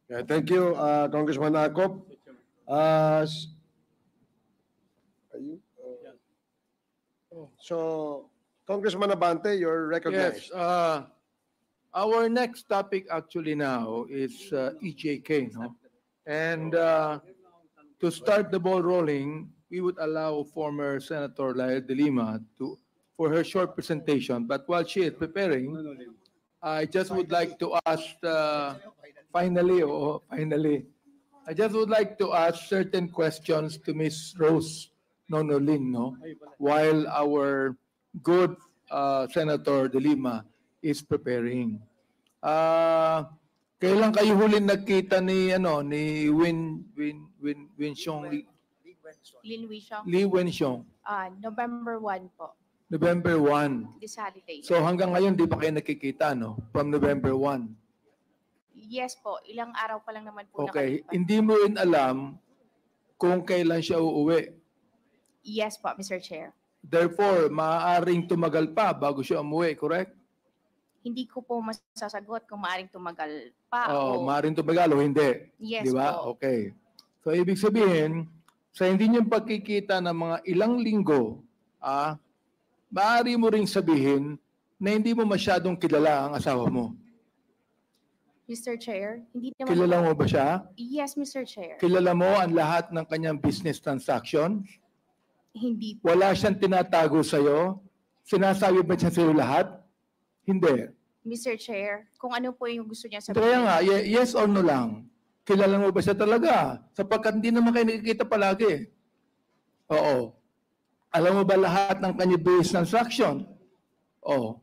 Yeah, thank you, Congressman Akop. So, Congressman Abante, you're recognized. Yes. Our next topic actually now is EJK, no? And to start the ball rolling, we would allow former Senator Lael de Lima for her short presentation. But while she is preparing, I just would like to ask, finally, I just would like to ask certain questions to Ms. Rose Nonolin, no? While our good Senator De Lima is preparing. Kailan kayo huling nagkita ni Win Xiong Lin Wishong. Li Wenxiong? November 1 po. November 1. This holiday. So hanggang ngayon di pa kayo nakikita, no? From November 1. Yes po. Ilang araw pa lang naman po Okay. nakalipas. Hindi mo rin alam kung kailan siya uuwi. Yes po, Mr. Chair. Therefore, maaaring tumagal pa bago siya umuwi, correct? Hindi ko po masasagot kung maaaring tumagal pa Oo, o... maaaring tumagal o hindi. Yes Di ba? po. Okay. So, ibig sabihin, sa hindi niyong pagkikita ng mga ilang linggo, maaari mo ring sabihin na hindi mo masyadong kilala ang asawa mo. Mr. Chair, hindi naman Kilala po. mo ba siya? Yes, Mr. Chair. Kilala mo ang lahat ng kanyang business transaction? Hindi po. Wala siyang tinatago sa'yo? Sinasabi ba siya sa'yo lahat? Hindi. Mr. Chair, kung ano po yung gusto niya sabihin. Kaya nga, yes or no lang. Kilala mo ba siya talaga? Sapagkat hindi naman kayo nakikita palagi. Oo. Alam mo ba lahat ng kanyang business transaction? Oo.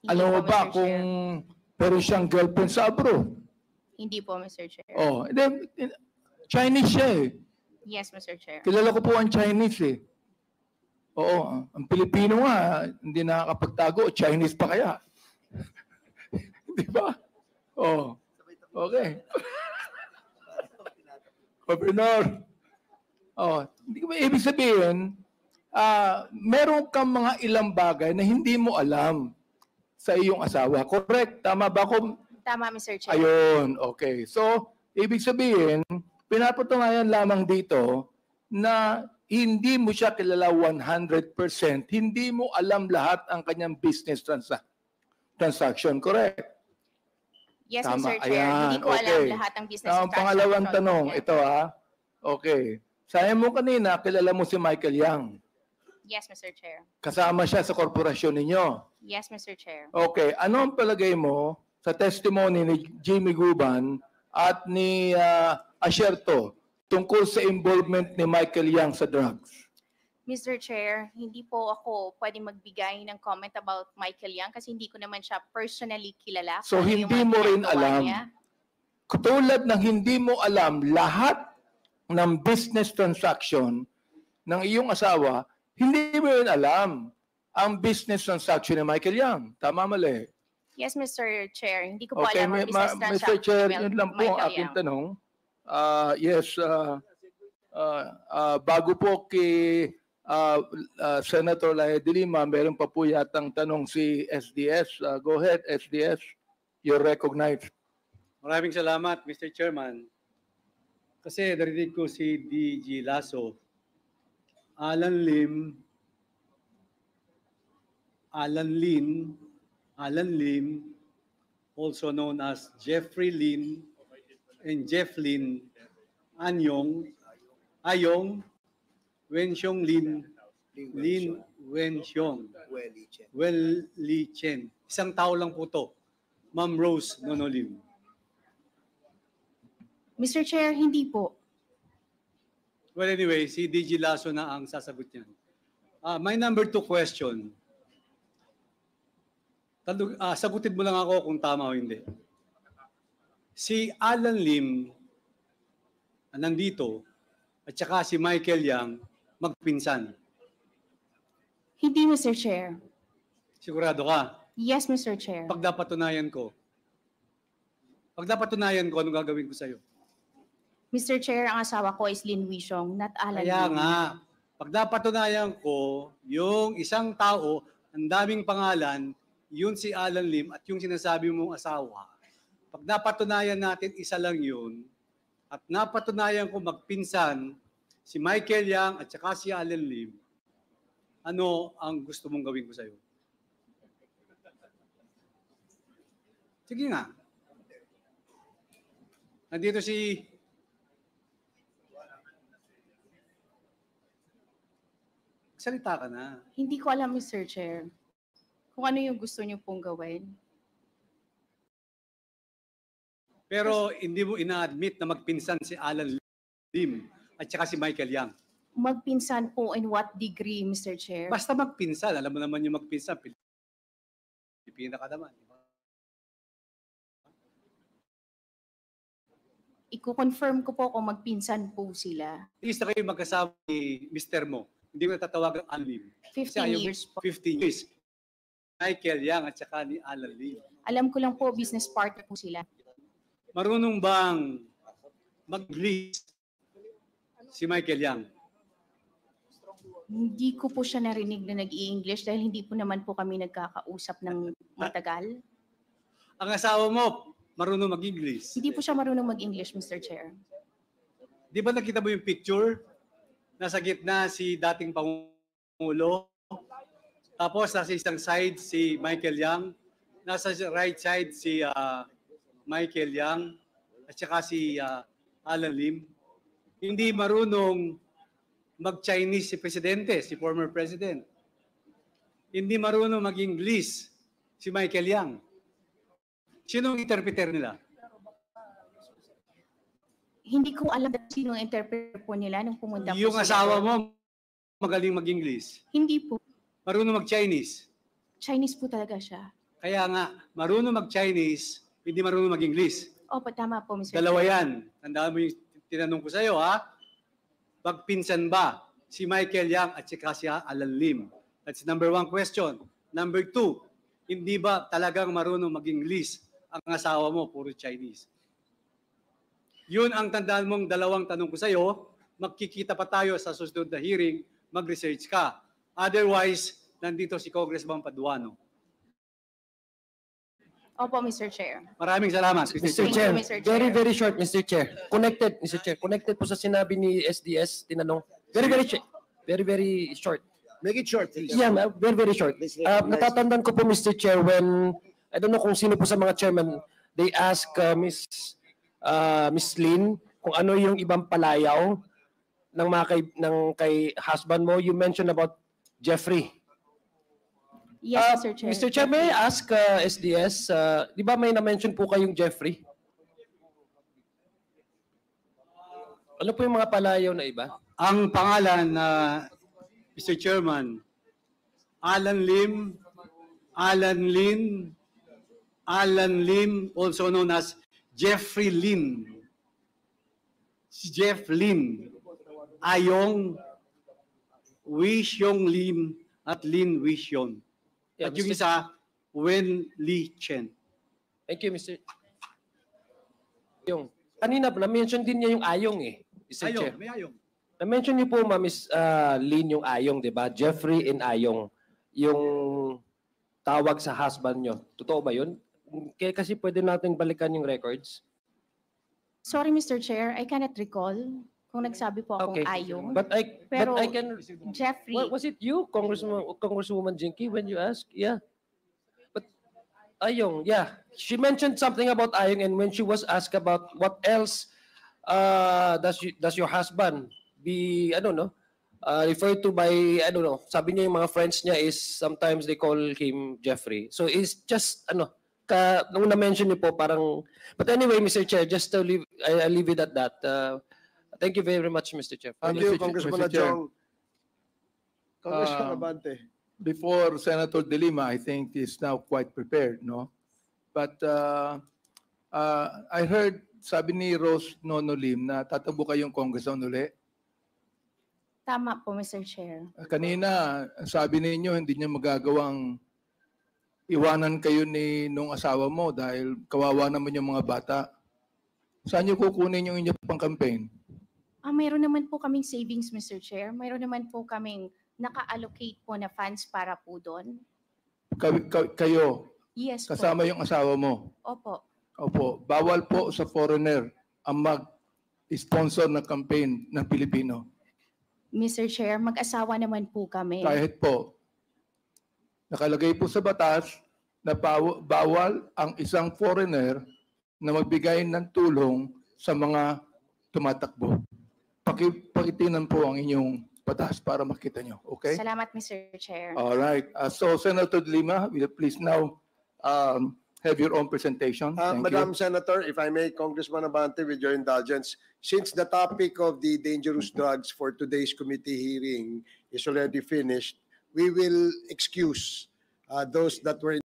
Hindi Alam mo po, ba Mr. kung Chair. meron siyang girlfriend sa abroad? Hindi po, Mr. Chair. Oo. Chinese siya eh. Yes, Mr. Chair. Kilala ko po ang Chinese eh. Oo. Ang Pilipino nga, hindi nakakapagtago. Chinese pa kaya? Di ba? Oo. Okay. Governor. Oh, hindi ko ibig sabihin, meron kang mga ilang bagay na hindi mo alam sa iyong asawa. Correct? Tama ba ako? Tama, Mr. Chair. Ayun, okay. So, ibig sabihin, pinapatunayan lamang dito na hindi mo siya kilala 100%, hindi mo alam lahat ang kanyang business transaction. Correct? Yes, Tama. Mr. Chair. Hindi ko alam lahat ng business Ang pangalawang tanong, ito Okay. Sabi mo kanina, kilala mo si Michael Yang. Yes, Mr. Chair. Kasama siya sa korporasyon ninyo. Yes, Mr. Chair. Okay. Ano ang palagay mo sa testimony ni Jimmy Guban at ni Asherto tungkol sa involvement ni Michael Yang sa drugs? Mr. Chair, hindi po ako pwede magbigay ng comment about Michael Yang kasi hindi ko naman siya personally kilala. So, Ano hindi yung mga mo rin ginagawa alam. niya. Katulad ng hindi mo alam lahat ng business transaction ng iyong asawa, hindi mo rin alam ang business transaction ni Michael Yang. Tama, mali? Yes, Mr. Chair. Hindi ko po Okay, alam ang business Mr. transaction Chair, ni yun lang po ang Michael aking Yang. tanong. Yes, bago po kay Senator Lael de Lima, meron pa po yatang tanong si SDS. Go ahead, SDS. You're recognized. Maraming salamat, Mr. Chairman. Kasi narinig ko si DG Lasso, Alan Lim, also known as Jeffrey Lin and Jeff Lin, Ayong, Wenxiong Lin Wenxiong, Welly Chen. Isang tao lang po to, Ma'am Rose Nonolim. Mr. Chair, hindi po. Well, anyway, si DG Lasso na ang sasagot niyan. My number 2 question. Sagutin mo lang ako kung tama o hindi. Si Alan Lim, nandito, at saka si Michael Yang, magpinsan. Hindi, Mr. Chair. Sigurado ka? Yes, Mr. Chair. Pag napatunayan ko, anong gagawin ko sa'yo? Mr. Chair, ang asawa ko is Lin Wishong, not Alan Kaya Lim. nga, pag napatunayan ko, yung isang tao, ang daming pangalan, yun si Alan Lim at yung sinasabi mong asawa, Pag napatunayan natin isa lang yun, at napatunayan ko magpinsan si Michael Yang at saka si Alan Lim, ano ang gusto mong gawin ko sa'yo? Sige nga. Nandito si... Salita ka na. Hindi ko alam, Mr. Chair, kung ano yung gusto niyo pong gawin. Pero hindi mo ina-admit na magpinsan si Alan Lim at saka si Michael Yang. Magpinsan po in what degree, Mr. Chair? Basta magpinsan. Alam mo naman yung magpinsan. Pilipina ka naman. Iko-confirm ko po kung magpinsan po sila. At least na kayo magkasama ni Mr. mo. Hindi mo natatawagan ang Alan Lim. 15 years po. 15 years. Michael Yang at saka ni Alan Lim. Alam ko lang po, business partner po sila. Marunong bang mag-English si Michael Yang? Hindi ko po siya narinig na nag-i-English dahil hindi po naman po kami nagkakausap ng matagal. Ang asawa mo, marunong mag-English. Hindi po siya marunong mag-English, Mr. Chair. Di ba nakita mo yung picture? Nasa gitna si dating Pangulo. Tapos nasa isang side si Michael Yang. Nasa right side si Michael Yang. At saka si Alan Lim. Hindi marunong mag-Chinese si Presidente, si former President. Hindi marunong mag-English si Michael Yang. Sinong interpreter nila? Hindi ko alam sino ang interpreter po nila nung pumunta po Yung sila asawa doon. mo, magaling mag-English. Hindi po. Marunong mag-Chinese. Chinese po talaga siya. Kaya nga, marunong mag-Chinese, hindi marunong mag-English. Opo, tama po, Mr. Dalawa Chair. yan. Tandaan mo yung tinanong ko sa'yo, ha? Pagpinsan ba si Michael Yang at si Alan Lim? That's number 1 question. Number 2, hindi ba talagang marunong mag-English ang asawa mo, puro Chinese? Yun ang tandaan mong dalawang tanong ko sa'yo. Magkikita pa tayo sa susunod na hearing, mag-research ka. Otherwise, nandito si Congressman Paduano. Opo, Mr. Chair. Maraming salamat. Mr. Thank you, Chair, Mr. Chair. very, very short, Mr. Chair. Connected, Mr. Chair. Connected po sa sinabi ni SDS, tinanong. Very, very short. Make it short, please. Yeah, very, very short. Natatandaan ko po, Mr. Chair, when, I don't know kung sino po sa mga chairman, they ask Miss Lynn kung ano yung ibang palayaw ng mga kay husband mo. You mentioned about Jeffrey. Yes, Mr. Chair. Mr. Chair, may I ask SDS, di ba may na-mention po kayong Jeffrey? Ano po yung mga palayaw na iba? Ang pangalan na Mr. Chairman, Alan Lim, also known as Jeffrey Lim. Si Jeff Lim, Ayong, Wishyong Lim, at Lin Wishyong. Yeah, At yung Mr. isa, Wen Li Chen. Thank you, Mr. Ayong. Kanina po, na-mention din niya yung Ayong eh, Mr. Chair. Ayong, may Ayong. Na-mention niyo po, Miss Lynn, yung Ayong, di ba? Jeffrey and Ayong, yung tawag sa husband niyo. Totoo ba yun? Kasi pwede natin balikan yung records. Sorry, Mr. Chair, I cannot recall kung nagsabi po akong Okay. ayong. But Pero I can... Jeffrey, Was it you, Congresswoman Jinky, when you asked? Yeah. But Ayong, yeah. She mentioned something about Ayong, and when she was asked about what else does your husband be, I don't know, referred to by, I don't know, sabi niya yung mga friends niya is sometimes they call him Jeffrey. So it's just, nung na-mention niyo po parang, but anyway, Mr. Chair, just to leave, I leave it at that. Thank you very much, Mr. Chair. Thank Mr. you, Congressman Mr. Chair. Adjong. Congressman Um, Abante. Before Senator De Lima, I think is now quite prepared, no? But I heard, sabi ni Rose Nono Lim na tatabo kayong congressman uli. tama po, Mr. Chair. Kanina, sabi ninyo hindi niyo magagawang iwanan kayo nung asawa mo dahil kawawa naman yung mga bata. Saan niyo kukunin yung inyong pang-campaign? Mayroon naman po kaming savings, Mr. Chair. Mayroon naman po kaming naka-allocate po na funds para po doon. Kayo, Yes po. kasama yung asawa mo. Opo. Opo, bawal po sa foreigner ang mag-sponsor ng campaign ng Pilipino. Mr. Chair, mag-asawa naman po kami. Kahit po, nakalagay po sa batas na bawal ang isang foreigner na magbigay ng tulong sa mga tumatakbo. Pakitinan po ang inyong batas para makita nyo. Okay? Salamat, Mr. Chair. All right. So, Senator De Lima, will you please now have your own presentation? Thank Madam you. Senator, if I may, Congressman Abante, with your indulgence, since the topic of the dangerous drugs for today's committee hearing is already finished, we will excuse those that were